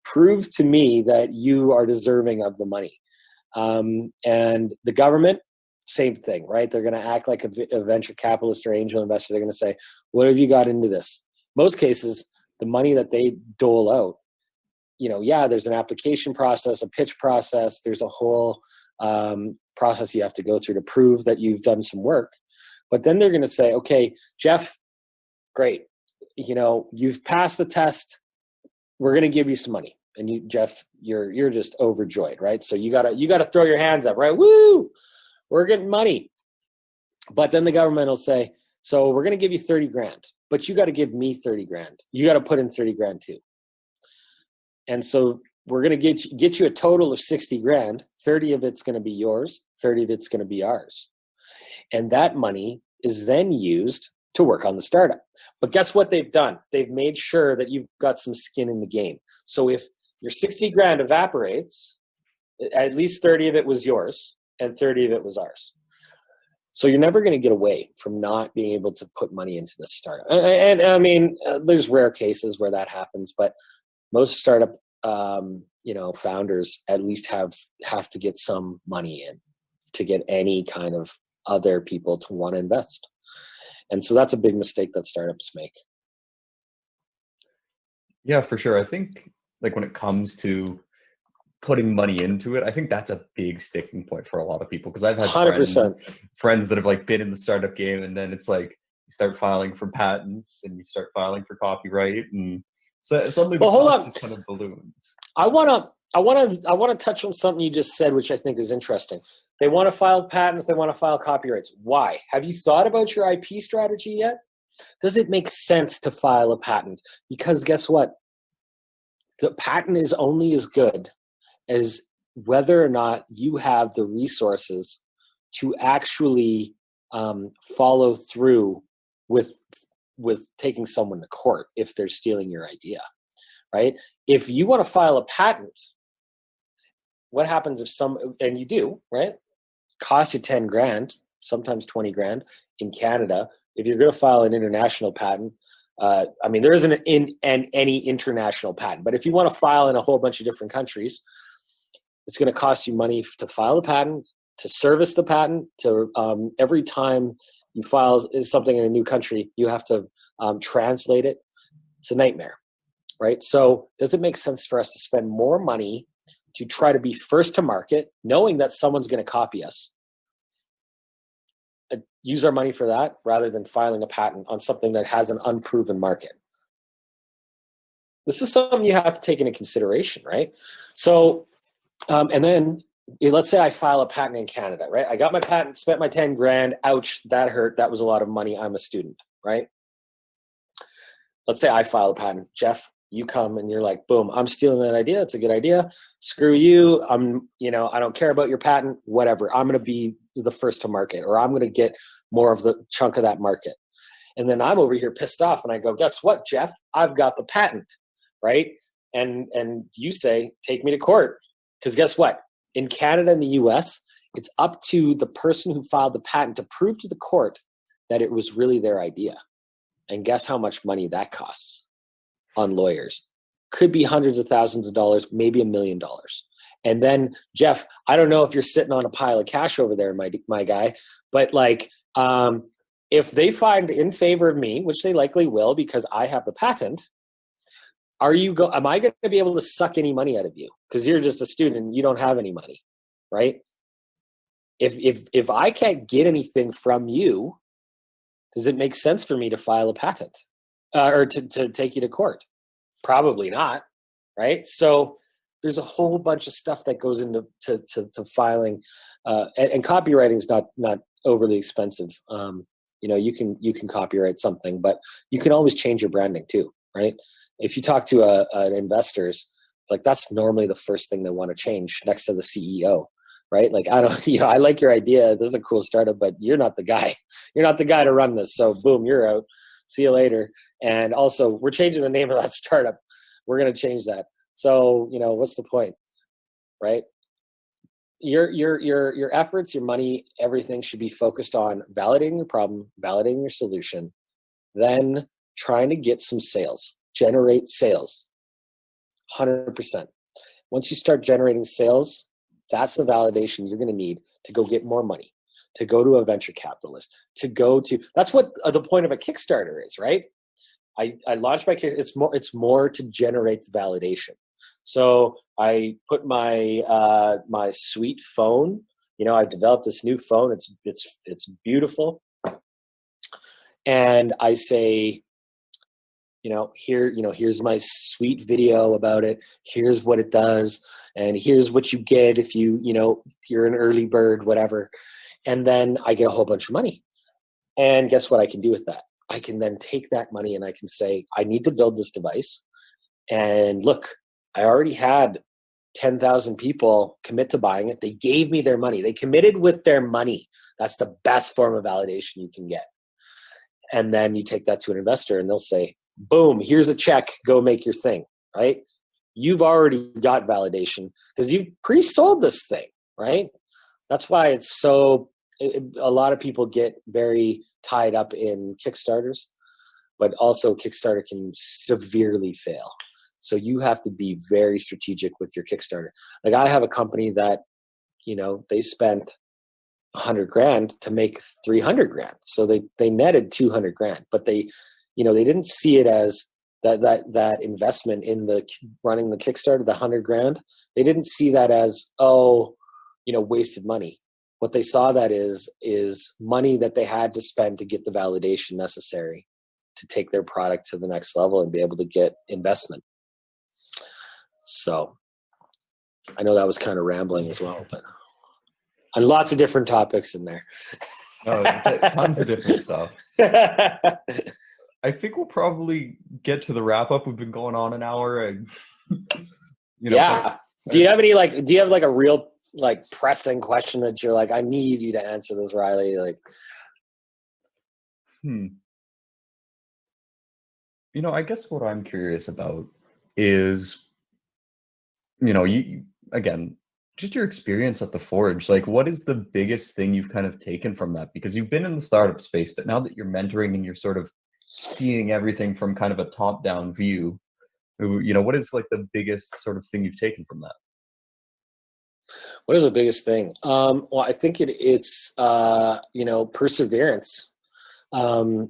prove to me that you are deserving of the money. And the government, same thing, right? They're going to act like a venture capitalist or angel investor. They're going to say, what have you got into this? Most cases, the money that they dole out, there's an application process, a pitch process. There's a whole process you have to go through to prove that you've done some work. But then they're going to say, okay, Jeff, great. You've passed the test. We're going to give you some money. And Jeff, you're just overjoyed, right? So you gotta throw your hands up, right? Woo! We're getting money. But then the government will say, so we're going to give you 30 grand, but you got to give me 30 grand. You got to put in 30 grand too. And so we're going to get you a total of 60 grand. 30 of it's going to be yours. 30 of it's going to be ours. And that money is then used to work on the startup. But guess what they've done? They've made sure that you've got some skin in the game. So if your 60 grand evaporates, at least 30 of it was yours and 30 of it was ours. So you're never going to get away from not being able to put money into this startup. And I mean, there's rare cases where that happens, but most startup founders at least have to get some money in to get any kind of other people to want to invest. And so that's a big mistake that startups make. Yeah, for sure. I think like when it comes to putting money into it, I think that's a big sticking point for a lot of people, because I've had 100%. friends that have like been in the startup game, and then it's like you start filing for patents and you start filing for copyright, and so suddenly the cost just kind of balloons. I want to touch on something you just said, which I think is interesting. They want to file patents. They want to file copyrights. Why? Have you thought about your IP strategy yet? Does it make sense to file a patent? Because guess what? The patent is only as good as whether or not you have the resources to actually follow through with taking someone to court if they're stealing your idea, right? If you want to file a patent, what happens if and you do, right? Costs you 10 grand, sometimes 20 grand in Canada. If you're going to file an international patent, there isn't any international patent, but if you want to file in a whole bunch of different countries, it's going to cost you money to file a patent, to service the patent, to every time you file something in a new country, you have to translate it. It's a nightmare, right? So does it make sense for us to spend more money to try to be first to market, knowing that someone's going to copy us, use our money for that rather than filing a patent on something that has an unproven market? This is something you have to take into consideration, right? So, and then let's say I file a patent in Canada, right? I got my patent, spent my 10 grand. Ouch, that hurt. That was a lot of money. I'm a student, right? Let's say I file a patent. Jeff, you come and you're like, boom, I'm stealing that idea. It's a good idea. Screw you. I don't care about your patent, whatever. I'm going to be the first to market, or I'm going to get more of the chunk of that market. And then I'm over here pissed off and I go, guess what, Jeff? I've got the patent. right? And you say, take me to court. Because guess what? In Canada and the US, it's up to the person who filed the patent to prove to the court that it was really their idea. And guess how much money that costs on lawyers? Could be hundreds of thousands of dollars, maybe $1 million. And then, Jeff, I don't know if you're sitting on a pile of cash over there, my guy, but like, if they find in favor of me, which they likely will because I have the patent, am I going to be able to suck any money out of you? Because you're just a student and you don't have any money, right? If I can't get anything from you, does it make sense for me to file a patent or to take you to court? Probably not, right? So there's a whole bunch of stuff that goes into to filing, and copywriting is not overly expensive. You can copyright something, but you can always change your branding too, right? If you talk to an investors, like that's normally the first thing they want to change next to the CEO, right? Like, I don't, I like your idea. This is a cool startup, but you're not the guy. You're not the guy to run this. So boom, you're out. See you later. And also, we're changing the name of that startup. We're going to change that. So, what's the point, right? Your efforts, your money, everything should be focused on validating your problem, validating your solution, then trying to get some sales, generate sales, 100%. Once you start generating sales, that's the validation you're going to need to go get more money, to go to a venture capitalist, that's what the point of a Kickstarter is, right? I launched my Kickstarter. It's more to generate the validation. So I put my my sweet phone. I've developed this new phone. It's beautiful, and I say, here's my sweet video about it. Here's what it does, and here's what you get if you're an early bird, whatever. And then I get a whole bunch of money. And guess what I can do with that? I can then take that money and I can say, I need to build this device. And look, I already had 10,000 people commit to buying it. They gave me their money. They committed with their money. That's the best form of validation you can get. And then you take that to an investor and they'll say, boom, here's a check. Go make your thing, right? You've already got validation because you pre-sold this thing, right? That's why it's a lot of people get very tied up in Kickstarters, but also Kickstarter can severely fail. So you have to be very strategic with your Kickstarter. Like I have a company that, they spent $100,000 to make $300,000. So they netted $200,000, but they didn't see it as that investment in running the Kickstarter, the $100,000. They didn't see that as, wasted money. What they saw that is money that they had to spend to get the validation necessary to take their product to the next level and be able to get investment. So I know that was kind of rambling as well, but on lots of different topics in there. Oh, tons of different stuff. I think we'll probably get to the wrap up. We've been going on an hour and yeah. Do you have a real pressing question that you're like, I need you to answer this, Riley? I guess what I'm curious about is, you again, just your experience at the Forge. Like, what is the biggest thing you've kind of taken from that? Because you've been in the startup space, but now that you're mentoring and you're sort of seeing everything from kind of a top-down view, what is like the biggest sort of thing you've taken from that? What is the biggest thing? Well, I think it's perseverance. If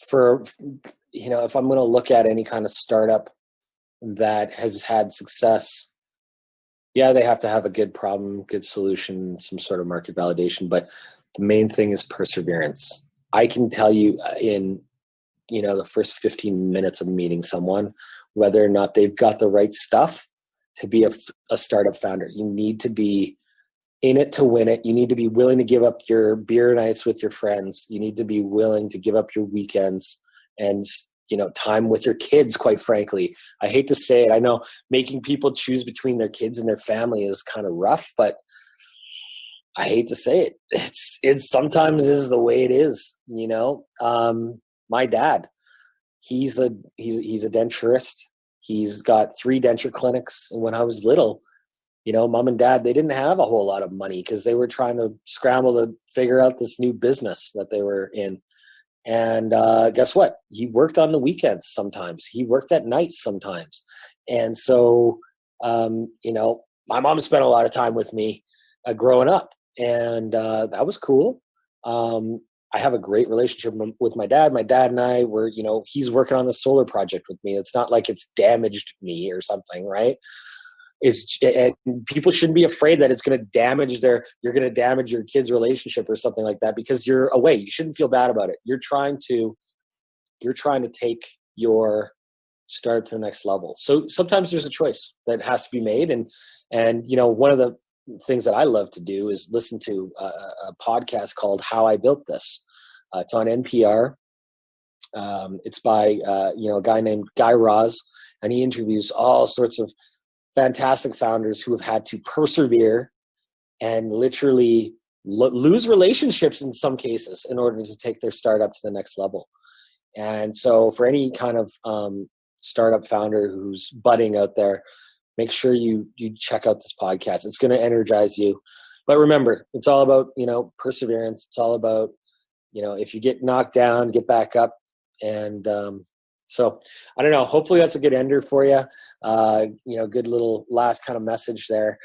I'm going to look at any kind of startup that has had success, yeah, they have to have a good problem, good solution, some sort of market validation. But the main thing is perseverance. I can tell you in, the first 15 minutes of meeting someone, whether or not they've got the right stuff to be a startup founder. You need to be in it to win it. You need to be willing to give up your beer nights with your friends. You need to be willing to give up your weekends and, time with your kids, quite frankly. I hate to say it. I know making people choose between their kids and their family is kind of rough, but I hate to say it. It's sometimes is the way it is, My dad, he's a denturist. He's got 3 denture clinics. And when I was little, mom and dad, they didn't have a whole lot of money because they were trying to scramble to figure out this new business that they were in. And guess what? He worked on the weekends sometimes. He worked at night sometimes. And so, my mom spent a lot of time with me growing up. And that was cool. I have a great relationship with my dad. My dad and I were, he's working on the solar project with me. It's not like it's damaged me or something, right? People shouldn't be afraid that it's going to damage you're going to damage your kid's relationship or something like that because you're away. You shouldn't feel bad about it. You're trying to take your startup to the next level. So sometimes there's a choice that has to be made. And one of the things that I love to do is listen to a podcast called How I Built This. It's on NPR. It's by a guy named Guy Raz, and he interviews all sorts of fantastic founders who have had to persevere and literally lose relationships in some cases in order to take their startup to the next level. And so for any kind of startup founder who's budding out there, make sure you check out this podcast. It's going to energize you. But remember, it's all about, perseverance. It's all about, if you get knocked down, get back up. And so I don't know, hopefully that's a good ender for you. Good little last kind of message there.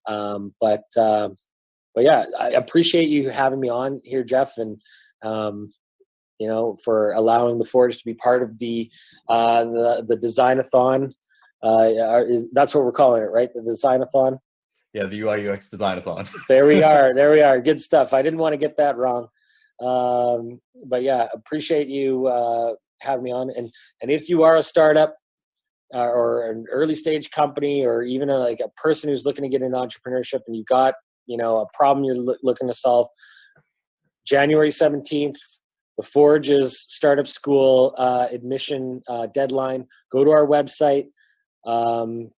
But yeah, I appreciate you having me on here, Jeff, and for allowing the Forge to be part of the Designathon. That's what we're calling it, right? The Designathon. Yeah, the UI UX Designathon. There we are. Good stuff. I didn't want to get that wrong. But yeah, appreciate you having me on. And if you are a startup or an early stage company, or even a person who's looking to get into entrepreneurship, and you've got a problem you're looking to solve, January 17th, the Forge's startup school admission deadline. Go to our website. You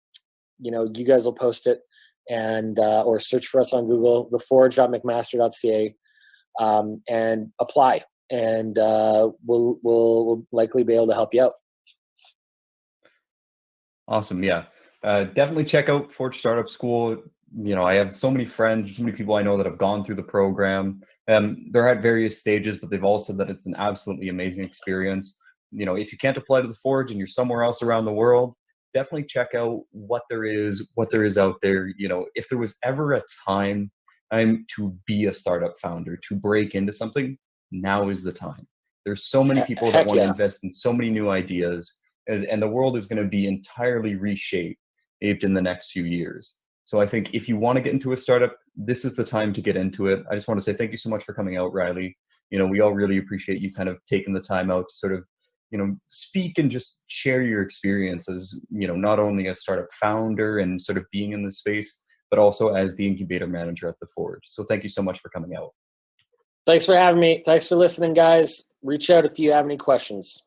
guys will post it, and or search for us on Google, theforge.mcmaster.ca, and apply, and we'll likely be able to help you out. Awesome. Yeah. Definitely check out Forge Startup School. I have so many friends, so many people I know that have gone through the program. They're at various stages, but they've all said that it's an absolutely amazing experience. If you can't apply to the Forge and you're somewhere else around the world, definitely check out what there is out there. If there was ever a time to be a startup founder, to break into something, now is the time. There's so many people that want to invest in so many new ideas, and the world is going to be entirely reshaped in the next few years. So I think if you want to get into a startup, this is the time to get into it. I just want to say thank you so much for coming out, Riley. We all really appreciate you kind of taking the time out to sort of, speak and just share your experience as, not only a startup founder and sort of being in this space, but also as the incubator manager at the Forge. So thank you so much for coming out. Thanks for having me. Thanks for listening, guys. Reach out if you have any questions.